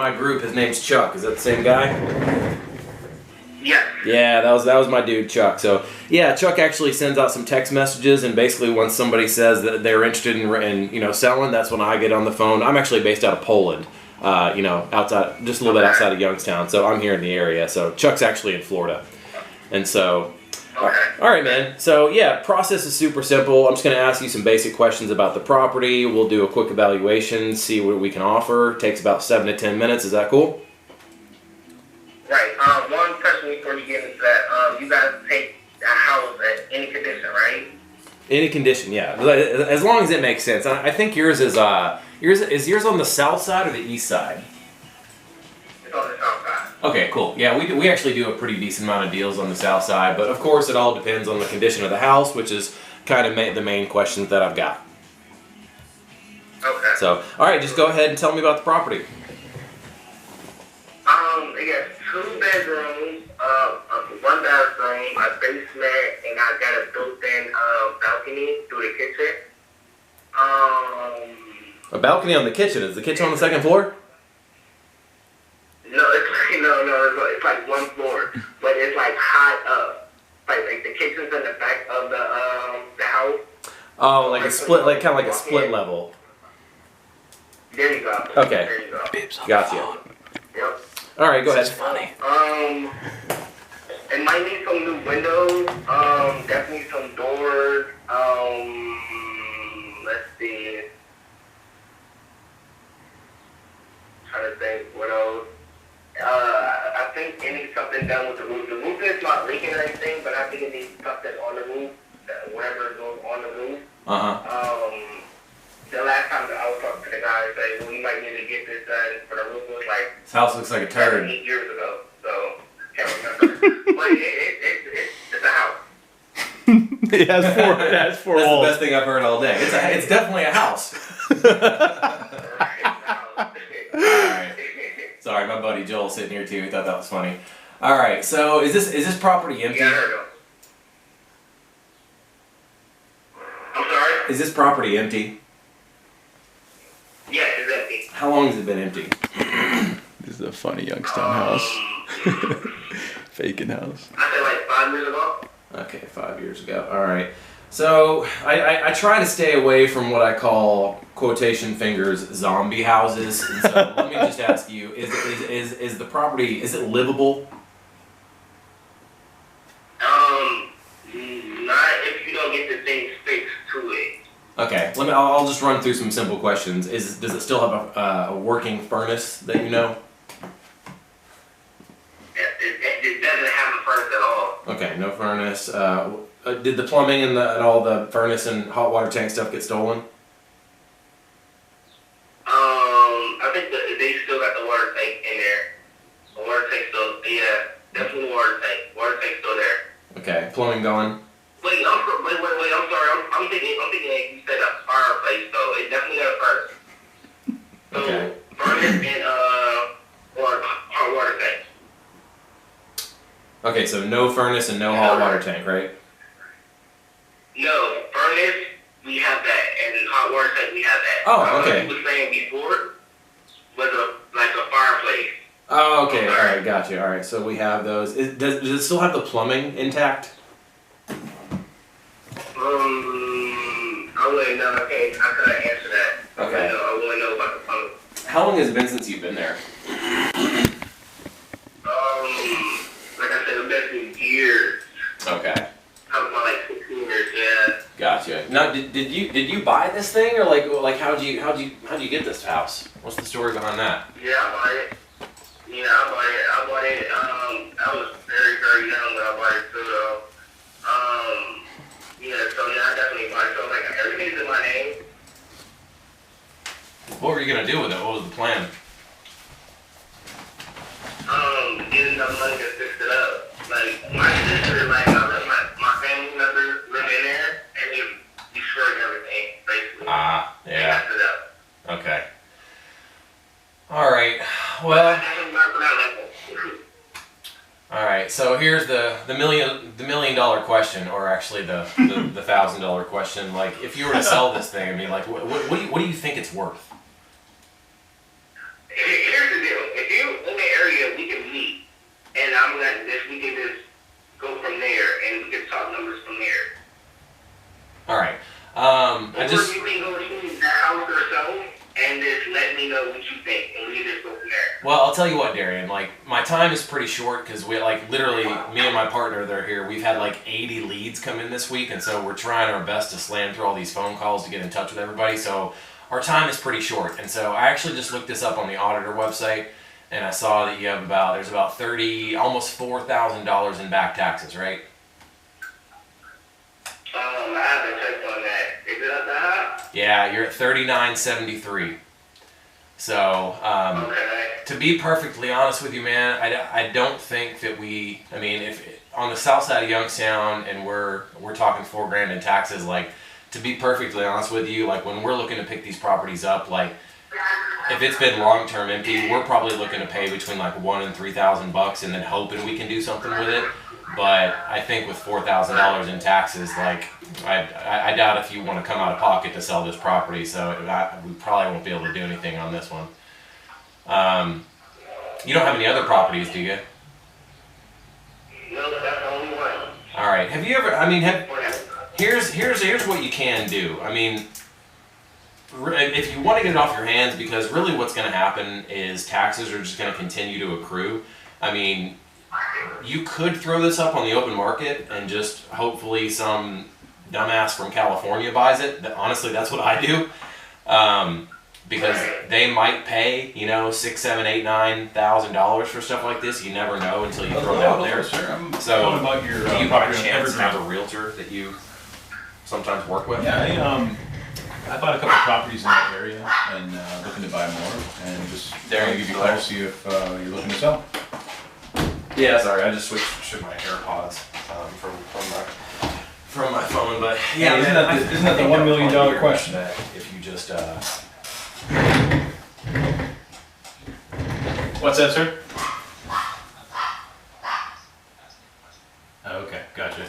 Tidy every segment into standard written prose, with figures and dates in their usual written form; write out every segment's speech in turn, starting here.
my group. His name's Chuck. Is that the same guy? Yeah. Yeah, that was my dude, Chuck. So, yeah, Chuck actually sends out some text messages, and basically once somebody says that they're interested in selling, that's when I get on the phone. I'm actually based out of Poland, outside, just a little bit outside of Youngstown. So I'm here in the area. So Chuck's actually in Florida. And so, all right, man. So, yeah, process is super simple. I'm just going to ask you some basic questions about the property. We'll do a quick evaluation, see what we can offer. Takes about 7 to 10 minutes. Is that cool? Right. One question before you get into that. You guys take a house at any condition, right? Any condition, yeah. As long as it makes sense. I think yours is yours on the south side or the east side? It's on the south side. Okay, cool. Yeah, we actually do a pretty decent amount of deals on the south side, but of course it all depends on the condition of the house, which is kind of the main questions that I've got. Okay. So, all right, just go ahead and tell me about the property. It got 2 bedrooms, 1 bathroom, a basement, and I got a built-in balcony through the kitchen. A balcony on the kitchen. Is the kitchen on the second floor? No, it's like 1 floor, but it's like high up. Like the kitchen's in the back of the house. Oh, like a split, like kind of like a split level. There you go. Okay. There you go. Gotcha. Yep. All right, go ahead. That's funny. It might need some new windows. Definitely some doors. Let's see. Trying to think what else. I think it needs something done with the roof. The roof is not leaking or anything, but I think it needs something on the roof. Whatever goes on the roof. The last time that I was talking to the guy, he said, well, you might need to get this done for the roof. It was like This house looks like a turd. 8 years ago, so can't remember. But it's a house. It has four That's walls. the best thing I've heard all day. It's definitely a house. Alright. Sorry, my buddy Joel sitting here too. He thought that was funny. All right, so is this property empty? Yeah, I heard him. I'm sorry? Is this property empty? Yeah, it's empty. How long has it been empty? This is a funny Youngstown house. Faking house. I said like 5 years ago. Okay, 5 years ago. All right. So I try to stay away from what I call quotation fingers zombie houses. And so let me just ask you: is the property, is it livable? Not if you don't get the things fixed to it. Okay. I'll just run through some simple questions. Does it still have a working furnace that you know? It doesn't have a furnace at all. Okay, no furnace. Did the plumbing and all the furnace and hot water tank stuff get stolen? I think that they still got the water tank in there. The water tank still, yeah, definitely the water tank. Water tank still there. Okay, plumbing gone. Wait, I'm sorry. I'm thinking like you said a fireplace, so it definitely got a furnace. So Okay. furnace and or hot water tank. Okay, so no furnace and no hot water tank, right? No, furnace, we have that, and hot water tank, we have that. Oh, okay. What you were saying before was like a fireplace. Oh, okay. All right, gotcha. All right, so we have those. Does it still have the plumbing intact? I wouldn't know. I couldn't answer that. Okay. I wouldn't know about the plumbing. How long has it been since you've been there? Like I said, it's been years. Okay. Talking about like 16 years, yeah. Gotcha. Now, did you buy this thing, or like how'd you get this house? What's the story behind that? Yeah, I bought it. Yeah, I bought it. I was very, very young when I bought it too, though. Yeah, so yeah, I definitely bought it. So like everything's in my name. What were you gonna do with it? What was the plan? Getting enough money to fix it up. Like my sister, like I let my family members live in there, and they destroyed everything basically. Ah, They yeah. messed it up. Okay. All right. Well. All right. So here's the million dollar question, or actually the $1,000 question. Like, if you were to sell this thing, I mean, like, what do you think it's worth? Here's the deal. we could just go from there and we could talk numbers from there. All right. Or you can go see the house or so and just let me know what you think, and we can just go from there. Well, I'll tell you what, Darian. Like, my time is pretty short because we, like, literally, me and my partner that are here, we've had like 80 leads come in this week, and so we're trying our best to slam through all these phone calls to get in touch with everybody. So our time is pretty short, and so I actually just looked this up on the auditor website, and I saw that you have there's about almost $4,000 in back taxes, right? I haven't checked on that. Is it at the high? Yeah, you're at $39.73. So, Okay. to be perfectly honest with you, man, I don't think that if on the south side of Youngstown and we're talking $4,000 in taxes, like, to be perfectly honest with you, like, when we're looking to pick these properties up, like, if it's been long-term empty, we're probably looking to pay between like $1,000 and $3,000 and then hoping we can do something with it. But I think with $4,000 in taxes, like, I doubt if you want to come out of pocket to sell this property, so we probably won't be able to do anything on this one. You don't have any other properties, do you? No, that's the only one. All right. Have you ever? Here's what you can do. I mean, if you want to get it off your hands, because really what's going to happen is taxes are just going to continue to accrue. I mean, you could throw this up on the open market and just hopefully some dumbass from California buys it. Honestly, that's what I do. Because they might pay, $6,000, $7,000, $8,000, $9,000 for stuff like this. You never know until you throw it out there. So, about your, do you by chance have a realtor that you sometimes work with? Yeah, I bought a couple of properties in that area and looking to buy more, and just give you a call, see if you're looking to sell. Yeah, sorry, I just switched my AirPods from my phone, but yeah, isn't that the $1 million question? That if you just What's that, sir? Okay, gotcha.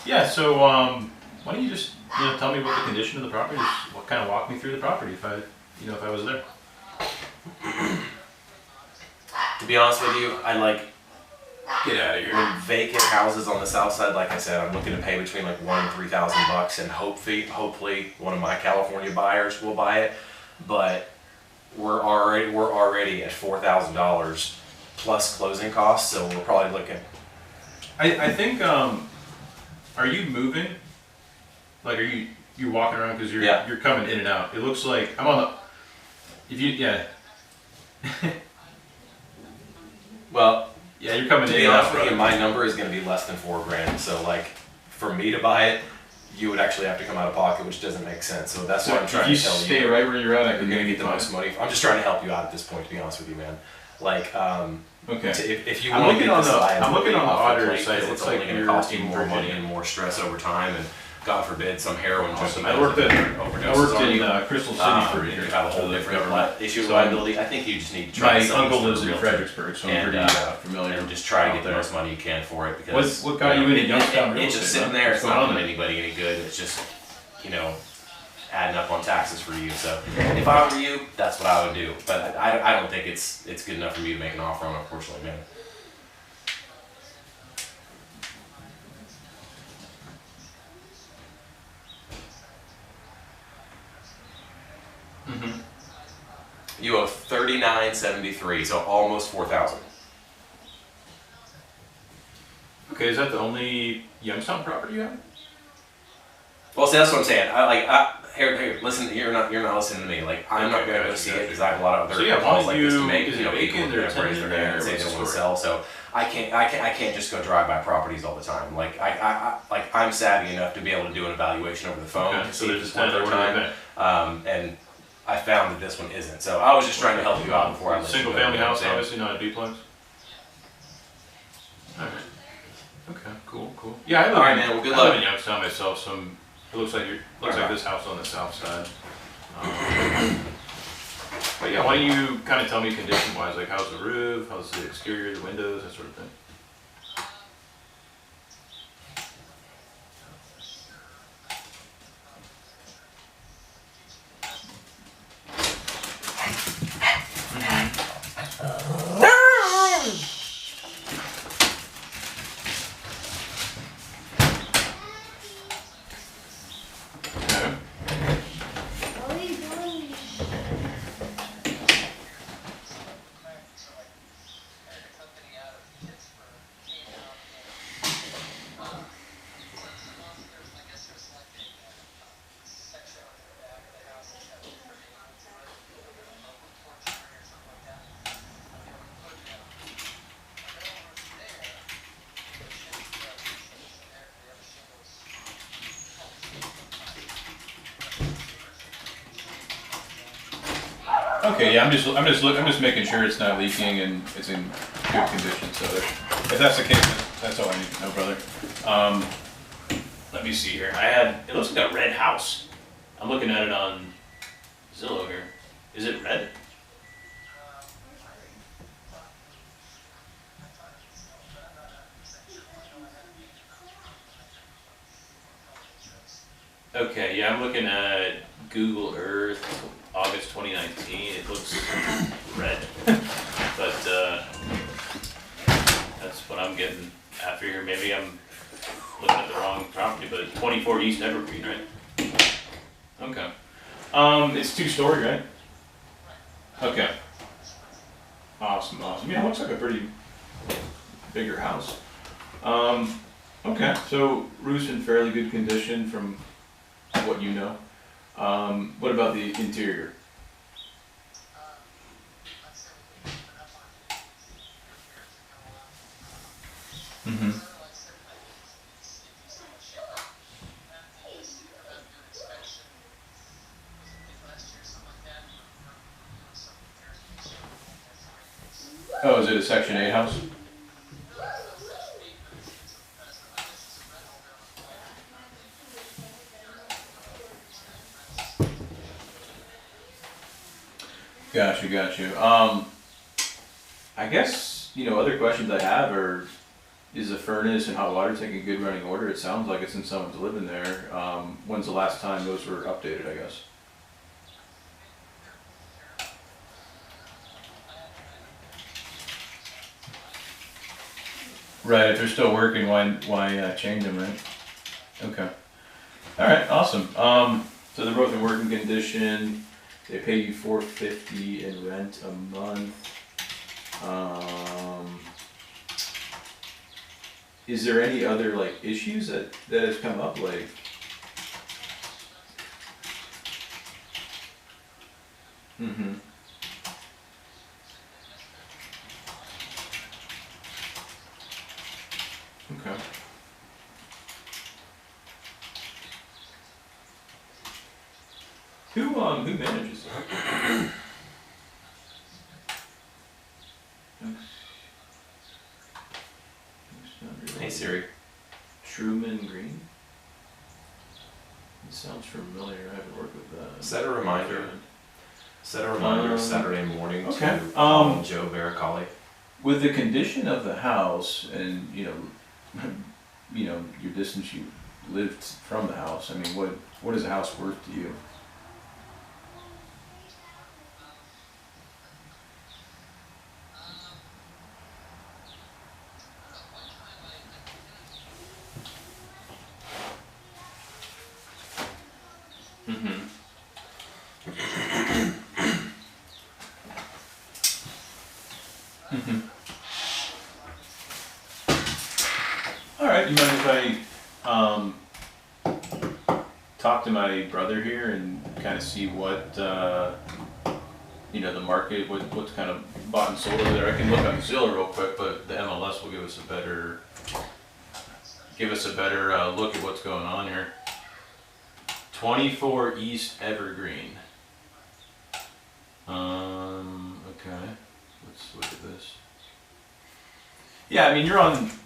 Yeah, so why don't you just tell me what the condition of the property is? What kind of walk me through the property if I was there. To be honest with you, get out of here. Vacant houses on the south side, like I said, I'm looking to pay between like $1,000 and $3,000, and hopefully one of my California buyers will buy it. But we're already at $4,000 plus closing costs, so we're probably looking. I think. Are you moving? Like, you're walking around because you're coming in and out. It looks like I'm on the. Well. Yeah, you're coming in. To be honest with you, my number is going to be less than $4,000. So, like, for me to buy it, you would actually have to come out of pocket, which doesn't make sense. So that's what I'm trying to tell you. Stay right where you're at. You're going to get the most money. I'm just trying to help you out at this point, to be honest with you, man. Like, okay. If you want to get this I'm looking on the auditor's site. It's only going to cost you more money and more stress over time, and God forbid some heroin junkie I worked in overdoses Crystal City for a year. You have a whole different issue of liability. I think you just need to try. My uncle lives in Fredericksburg, so I'm pretty familiar. And just try to get the most money you can for it, because what got you into Youngstown real estate? It's just sitting there. It's not doing anybody any good. It's just adding up on taxes for you. So if I were you, that's what I would do. But I don't think it's good enough for me to make an offer on, unfortunately, man. Mm-hmm. You owe $39.73, so almost $4,000. Okay, is that the only Youngstown property you have? Well, see, that's what I'm saying. Here, listen. You're not listening to me. Like, I'm not going to go see it because I have a lot of other calls like this to make. People are going to raise their hand and say they want to sell. So I can't just go drive by properties all the time. Like, I'm savvy enough to be able to do an evaluation over the phone to see if it's worth their time. And I found that this one isn't. So I was just trying to help you out before I let you go. Single family house, obviously not a duplex. All right. Okay. Cool. Yeah. All right, man. Well, good luck. I live in Youngstown myself. It looks like this house on the south side. But yeah, why don't you kind of tell me condition-wise, like how's the roof, how's the exterior, the windows, that sort of thing. Okay, yeah, I'm just making sure it's not leaking and it's in good condition. So if that's the case, that's all I need to know, brother. Let me see here. It looks like a red house. I'm looking at it on Zillow here. Is it red? Okay, yeah, I'm looking at Google Earth, August 2019. It looks red, but that's what I'm getting after here. Maybe I'm looking at the wrong property, but it's 24 East Evergreen, right? Okay. It's 2-story, right? Okay. Awesome. Yeah, it looks like a pretty bigger house. Okay, so roof's in fairly good condition from what you know. What about the interior? Mm-hmm. Oh, is it a Section 8 house? Got you. I guess, other questions I have are, is the furnace and hot water tank in good running order? It sounds like it since someone's living there. When's the last time those were updated, I guess? Right, if they're still working, why change them, right? Okay. All right, awesome. So they're both in working condition. They pay you $450 in rent a month. Is there any other issues that has come up Mm-hmm. Okay. Who manages that? Hey Siri. Truman Green? It sounds familiar. I haven't worked with that. Set a reminder. Saturday morning okay. to Joe Vericali. With the condition of the house and your distance you lived from the house, I mean, what is a house worth to you? Mm-hmm. Mm-hmm. All right, you mind if I talk to my brother here and kind of see what the market, what's kind of bought and sold over there? I can look on Zillow real quick, but the MLS will give us a better look at what's going on here. 24 East Evergreen. Okay. Let's look at this. Yeah, I mean,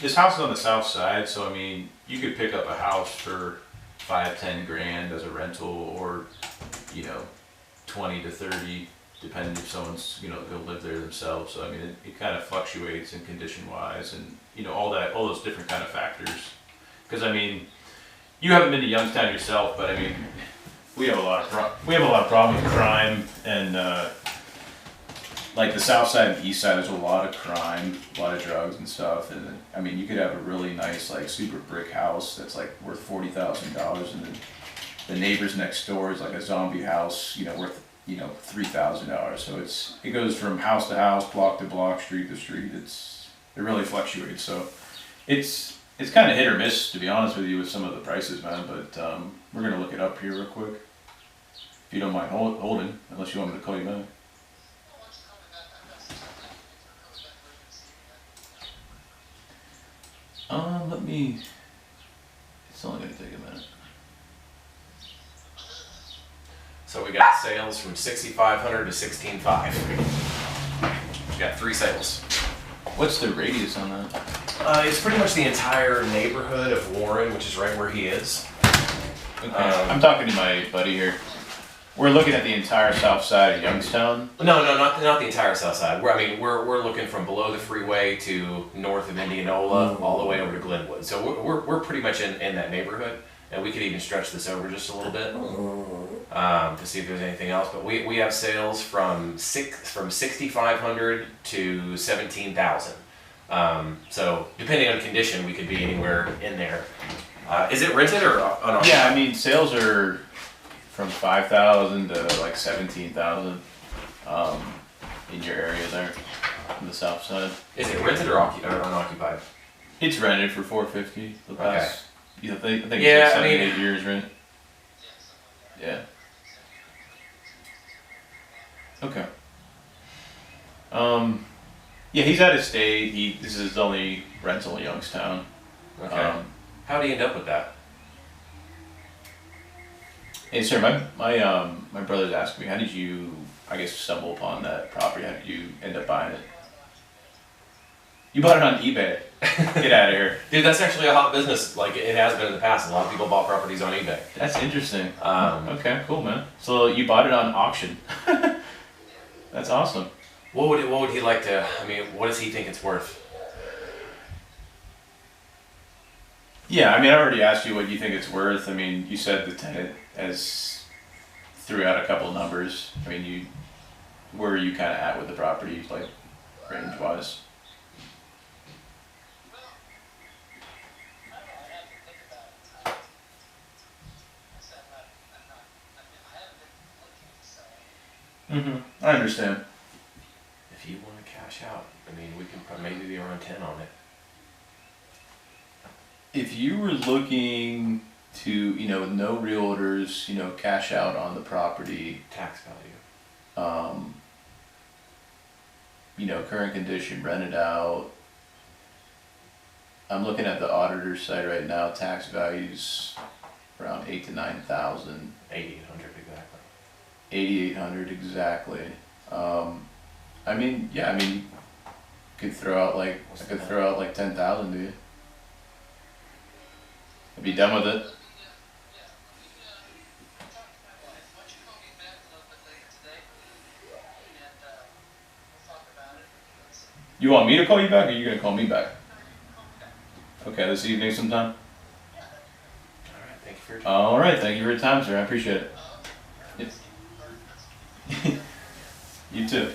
this house is on the south side, so I mean, you could pick up a house for 5-10 grand as a rental, or 20 to 30, depending if someone's gonna live there themselves. So I mean, it kind of fluctuates in condition wise, and all those different kind of factors. Because I mean, you haven't been to Youngstown yourself, but I mean, we have a lot of problems with crime, and the south side and east side, there's a lot of crime, a lot of drugs and stuff. And I mean, you could have a really nice super brick house that's worth $40,000, and then the neighbors next door is a zombie house, worth $3,000. So it goes from house to house, block to block, street to street. It really fluctuates. So it's kind of hit or miss, to be honest with you, with some of the prices, man. But we're gonna look it up here real quick, if you don't mind holding, unless you want me to call you back. It's only gonna take a minute. So we got sales from 6,500 to 16,500. We got 3 sales. What's the radius on that? It's pretty much the entire neighborhood of Warren, which is right where he is. Okay. I'm talking to my buddy here. We're looking at the entire south side of Youngstown. No, not the entire south side. We're looking from below the freeway to north of Indianola, all the way over to Glenwood. So we're pretty much in that neighborhood, and we could even stretch this over just a little bit to see if there's anything else. But we have sales from 6,500 to 17,000. So depending on condition, we could be anywhere in there. Is it rented or unoccupied? Yeah, I mean sales are from 5,000 to like 17,000 in your area there on the south side. Is it rented or unoccupied? It's rented for $450 the past. I think it's Yeah, like 7, 8 years rent. Yeah. Okay. Yeah, he's out of state. This is his only rental in Youngstown. Okay. How do you end up with that? Hey, sir, my brother's asking me, how did you, I guess, stumble upon that property? How did you end up buying it? You bought it on eBay. Get out of here. Dude, that's actually a hot business. Like it has been in the past. A lot of people bought properties on eBay. That's interesting. Okay, cool, man. So you bought it on auction. That's awesome. What would he like to? I mean, what does he think it's worth? Yeah, I mean, I already asked you what you think it's worth. I mean, you said the tenant has threw out a couple of numbers. I mean, where are you kind of at with the property, like range wise? I understand. If you want to cash out, I mean, we can probably maybe be around 10 on it. If you were looking to, with no realtors, cash out on the property, Tax value. Current condition, rent it out. I'm looking at the auditor's site right now. Tax values around 8,000 to 9,000. 8,800 exactly. 8,800 exactly. Could throw out like 10,000 to you. I'd be done with it. You want me to call you back, or are you gonna call me back? Okay, this evening sometime. Alright, thank you for your time. All right, thank you for your time, sir. I appreciate it. Yes. You too.